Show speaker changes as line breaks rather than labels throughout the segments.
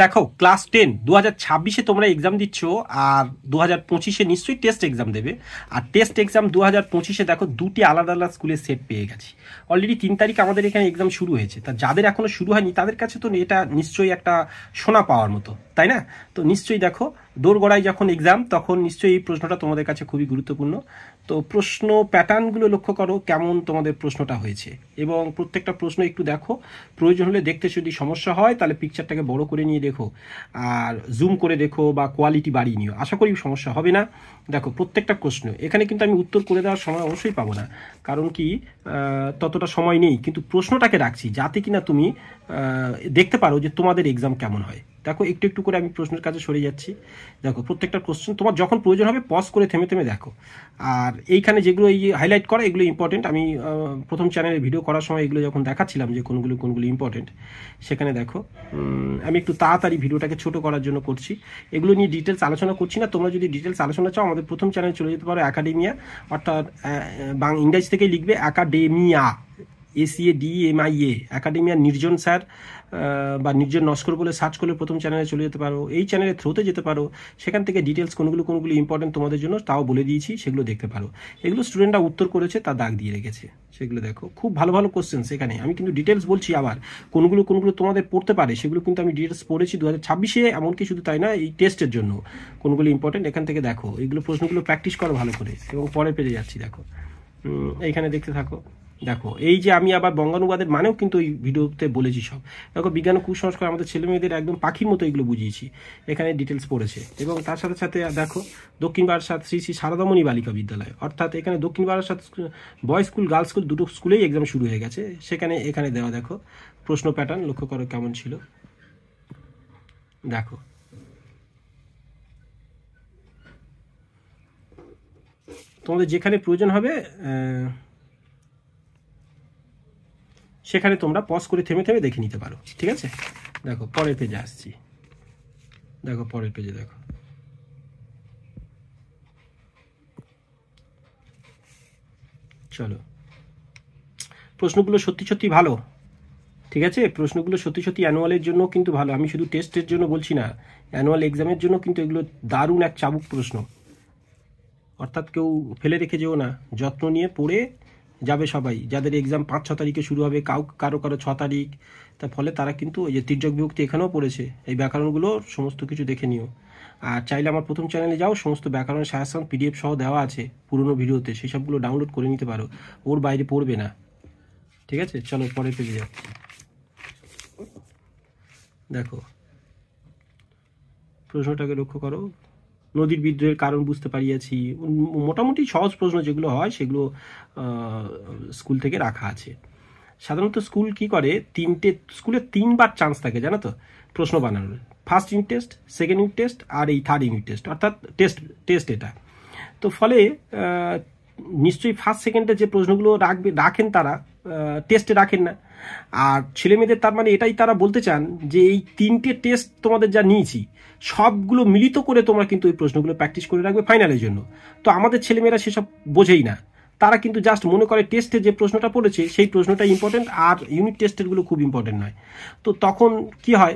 দেখো ক্লাস 10 2026-এ তোমরা এক্সাম দিচ্ছ, আর 2025-এ নিশ্চয়ই টেস্ট এক্সাম দেবে। আর টেস্ট এক্সাম 2025-এ দেখো দুটি আলাদা আলাদা স্কুলের সেট পেয়ে গেছি। অলরেডি 3 তারিখ আমাদের এখানে এক্সাম শুরু হয়েছে। তা যাদের এখনো শুরু হয়নি তাদের কাছে তো এটা নিশ্চয়ই একটা সোনা পাওয়ার মতো, তাই না? তো নিশ্চয়ই দেখো দোরগোড়ায় যখন এক্সাম তখন নিশ্চয়ই এই প্রশ্নটা তোমাদের কাছে খুবই গুরুত্বপূর্ণ। তো প্রশ্ন প্যাটার্নগুলো লক্ষ্য করো কেমন তোমাদের প্রশ্নটা হয়েছে, এবং প্রত্যেকটা প্রশ্ন একটু দেখো। প্রয়োজন হলে দেখতে যদি সমস্যা হয় তাহলে পিকচারটাকে বড় করে নিয়ে দেখো, আর জুম করে দেখো বা কোয়ালিটি বাড়িয়ে নিও, আশা করি সমস্যা হবে না। দেখো প্রত্যেকটা প্রশ্ন এখানে কিন্তু আমি উত্তর করে দেওয়ার সময় অবশ্যই পাবো না, কারণ কি ততটা সময় নেই, কিন্তু প্রশ্নটাকে রাখছি যাতে কিনা তুমি দেখতে পারো যে তোমাদের এক্সাম কেমন হয়। দেখো একটু একটু করে আমি প্রশ্নের কাছে সরে যাচ্ছি। দেখো প্রত্যেকটা কোশ্চেন তোমার যখন প্রয়োজন হবে পজ করে থেমে থেমে দেখো। আর এইখানে যেগুলো এই হাইলাইট করা এগুলো ইম্পর্টেন্ট। আমি প্রথম চ্যানেলে ভিডিও করার সময় এগুলো যখন দেখাচ্ছিলাম যে কোনগুলো ইম্পর্টেন্ট, সেখানে দেখো আমি একটু তাড়াতাড়ি ভিডিওটাকে ছোট করার জন্য করছি। এগুলো নিয়ে ডিটেলস আলোচনা করছি না। তোমরা যদি ডিটেলস আলোচনা চাও আমাদের প্রথম চ্যানেলে চলে যেতে পারো, একাডেমিয়া, অর্থাৎ ইংরেজি থেকেই লিখবে একাডেমিয়া, ACADEMIA, একাডেমিয়া নির্জন স্যার বা নির্জন নস্কর বলে সার্চ করলে প্রথম চ্যানেলে চলে যেতে পারো। এই চ্যানেলের থ্রুতে যেতে পারো, সেখান থেকে ডিটেলস কোনগুলো ইম্পর্টেন্ট তোমাদের জন্য তাও বলে দিয়েছি, সেগুলো দেখতে পারো। এগুলো স্টুডেন্টরা উত্তর করেছে, তা দাগ দিয়ে রেখেছে, সেগুলো দেখো। খুব ভালো ভালো কোশ্চেন এখানে। আমি কিন্তু ডিটেলস বলছি, আবার কোনগুলো তোমাদের পড়তে পারে সেগুলো কিন্তু আমি ডিটেলস পড়েছি 2026-এ, এমনকি শুধু তাই না, এই টেস্টের জন্য কোনগুলো ইম্পর্টেন্ট এখান থেকে দেখো। এইগুলো প্রশ্নগুলো প্র্যাকটিস করো ভালো করে, এবং পরে পেরে যাচ্ছি। দেখো এইখানে দেখতে থাকো। দেখো এই যে আমি আবার বঙ্গানুবাদের মানেও কিন্তু ওই ভিডিওতে বলেছি সব। দেখো বিজ্ঞান ও কুসংস্কার আমাদের ছেলে মেয়েদের একদম পাখির মতো এগুলো বুঝিয়েছি, এখানে ডিটেলস পড়েছে। এবং তার সাথে সাথে দেখো দক্ষিণ বারাসাত শ্রী শ্রী সারদামণি বালিকা বিদ্যালয়, অর্থাৎ এখানে দক্ষিণ Barasat boys school girls school দুটো স্কুলেই এক্সাম শুরু হয়ে গেছে। এখানে দেওয়া দেখো প্রশ্ন প্যাটার্ন লক্ষ্য করো কেমন ছিল। দেখো তোমাদের যেখানে প্রয়োজন হবে সেখানে তোমরা পজ করে থেমে থেমে দেখে নিতে পারো, ঠিক আছে? দেখো পরের পেজে আসছি। দেখো পরের পেজে দেখো, চলো। প্রশ্নগুলো সত্যি সত্যি ভালো, ঠিক আছে? প্রশ্নগুলো সত্যি সত্যি অ্যানুয়ালের জন্য কিন্তু ভালো। আমি শুধু টেস্টের জন্য বলছি না, অ্যানুয়াল এক্সামের জন্য কিন্তু এগুলো দারুণ এক চাবুক প্রশ্ন। অর্থাৎ কেউ ফেলে রেখে যেও না, যত্ন নিয়ে পড়ে যাবে সবাই। যাদের এক্সাম 5-6 তারিখে শুরু হবে, কারো 6 তারিখ, তার ফলে তারা কিন্তু এই যে তির্যক বিভক্তি এখানেও পড়েছে, এই ব্যাকরণগুলো সমস্ত কিছু দেখে নিও। আর চাইলে আমার প্রথম চ্যানেলে যাও, সমস্ত ব্যাকরণ সাজেশন PDF সহ দেওয়া আছে পুরনো ভিডিওতে, সেই সবগুলো ডাউনলোড করে নিতে পারো। ওর বাইরে পড়বে না, ঠিক আছে? চলো পরের পেজে যাচ্ছি। দেখো প্রশ্নটাকে লক্ষ্য করো। নদীর বিদ্রোহের কারণ বুঝতে পারিয়াছি। মোটামুটি সহজ প্রশ্ন যেগুলো হয় সেগুলো স্কুল থেকে রাখা আছে। সাধারণত স্কুল কি করে, স্কুলে 3বার চান্স থাকে, জানো তো, প্রশ্ন বানানোর। First unit test, second unit test, আর এই থার্ড ইউনিট টেস্ট, অর্থাৎ টেস্ট এটা। তো ফলে নিশ্চয়ই ফার্স্ট সেকেন্ডে যে প্রশ্নগুলো রাখেন তারা টেস্টে রাখেন না। আর ছেলেমেয়েদের তার মানে এটাই তারা বলতে চান যে এই 3টে টেস্ট তোমাদের যা নিয়েছি সবগুলো মিলিত করে তোমরা কিন্তু এই প্রশ্নগুলো প্র্যাকটিস করে রাখবে ফাইনালের জন্য। তো আমাদের ছেলেমেয়েরা সেসব বোঝেই না, তারা কিন্তু জাস্ট মনে করে টেস্টে যে প্রশ্নটা পড়েছে সেই প্রশ্নটা ইম্পর্টেন্ট, আর ইউনিট টেস্টেরগুলো খুব ইম্পর্টেন্ট নয়। তো তখন কি হয়,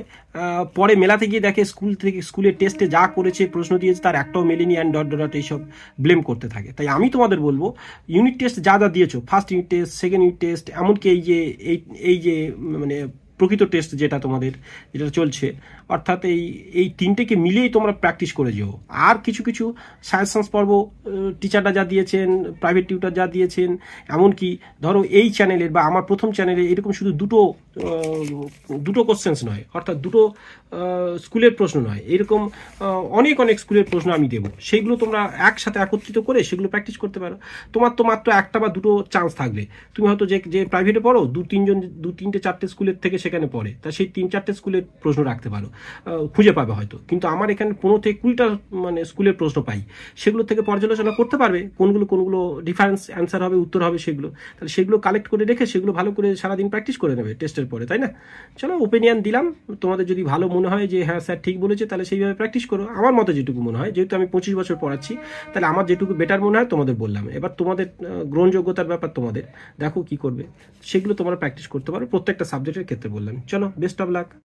পরে মেলাতে গিয়ে দেখে স্কুলের টেস্টে যা করেছে, প্রশ্ন দিয়েছে, তার একটাও মেলেনি, অ্যান্ড ডট এইসব ব্লেম করতে থাকে। তাই আমি তোমাদের বলবো, ইউনিট টেস্ট যা দিয়েছো, first unit test, second unit test, এমনকি এই যে মানে প্রকৃত টেস্ট যেটা চলছে, অর্থাৎ এই 3টেকে মিলিয়েই তোমরা প্র্যাকটিস করে যেও। আর কিছু সাজেশনস পর্ব টিচাররা যা দিয়েছেন, প্রাইভেট টিউটার যা দিয়েছেন, এমনকি ধরো এই চ্যানেলের বা আমার প্রথম চ্যানেলে এরকম শুধু দুটো কোশ্চেন্স নয়, অর্থাৎ দুটো স্কুলের প্রশ্ন নয়, এরকম অনেক স্কুলের প্রশ্ন আমি দেবো। সেইগুলো তোমরা একসাথে একত্রিত করে সেগুলো প্র্যাকটিস করতে পারো। তোমার তো মাত্র 1টা বা 2টো চান্স থাকবে। তুমি হয়তো যে প্রাইভেটে পড়ো, 2-3টে 4টে স্কুলের থেকে সেখানে পড়ে, তা সেই 3-4টে স্কুলের প্রশ্ন রাখতে পারো, খুঁজে পাবে হয়তো। কিন্তু আমার এখানে 15 থেকে 20টা মানে স্কুলের প্রশ্ন পাই, সেগুলো থেকে পর্যালোচনা করতে পারবে কোনগুলো ডিফারেন্স অ্যান্সার হবে, উত্তর হবে সেগুলো। তাহলে সেগুলো কালেক্ট করে রেখে সেগুলো ভালো করে সারাদিন প্র্যাকটিস করে নেবে টেস্টের পরে, তাই না? চলো ওপিনিয়ন দিলাম। তোমাদের যদি ভালো মনে হয় যে হ্যাঁ স্যার ঠিক বলেছে, তাহলে সেইভাবে প্র্যাকটিস করো। আমার মতে যেটুকু মনে হয়, যেহেতু আমি 25 বছর পড়াচ্ছি, তাহলে আমার যেটুকু বেটার মনে হয় তোমাদের বললাম। এবার তোমাদের গ্রহণযোগ্যতার ব্যাপার, তোমাদের দেখো কি করবে, সেগুলো তোমরা প্র্যাকটিস করতে পারো, প্রত্যেকটা সাবজেক্টের ক্ষেত্রে বললাম। চলো বেস্ট অফ লাক।